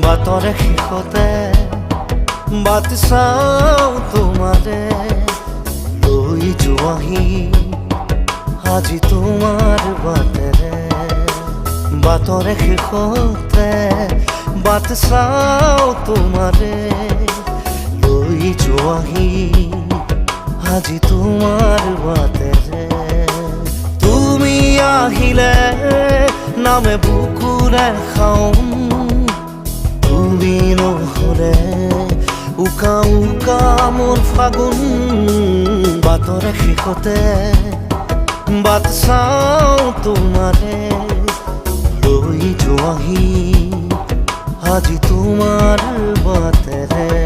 বাটৰে শেষতে বাট চাওঁ তোমাৰে লৈ যোৱাহি আজি তোমাৰ বাটেৰে বাটৰে শেষতে বাট চাওঁ তোমাৰে লৈ যোৱাহি আজি তোমাৰ বাটেৰে তুমি আহিলে নামে বুকুৰে খাওঁ তুমি নহ'লে উকা উকা মোৰ ফাগুন বাটৰে শেষতে বাট চাওঁ তোমাৰে লৈ যোৱাহি আজি তোমাৰ বাটেৰে